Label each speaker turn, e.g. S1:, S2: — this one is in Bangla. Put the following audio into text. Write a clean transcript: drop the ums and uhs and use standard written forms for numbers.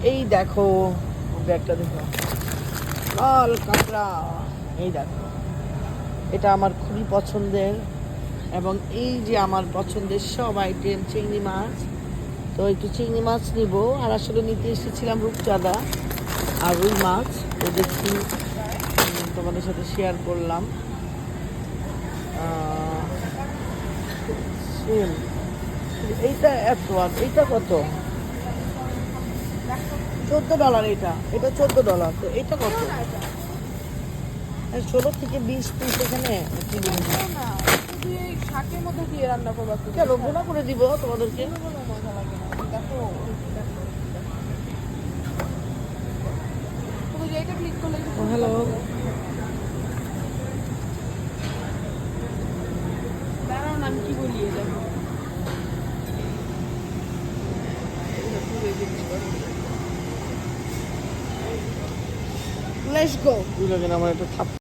S1: এই দেখো ব্যাগটা দেখো, লাল কাঁকড়া। এই দেখো, এটা আমার খুবই পছন্দের, এবং এই যে আমার পছন্দের সব আইটেম চিংড়ি মাছ। তো একটু চিংড়ি মাছ নিব, আর আসলে নিতে এসেছিলাম রূপচাঁদা আর রুই মাছ। তো দেখি তোমাদের সাথে শেয়ার করলাম। সেম, এইটা এত, আর এইটা কত? $14। এটা $14। তো এটা কত? 16 থেকে 20 পিস এখানে। কি বলবো?
S2: শাকের মধ্যে দিয়ে রান্না করবো।
S1: কেন গুণা করে দিব তোমাদেরকে?
S2: মজা লাগে না, দেখো তুমি যেটা ক্লিক করলে
S1: হ্যালো,
S2: দাঁড়াও না, আমি কি বলি দেখো।
S1: Let's go. আমার একটা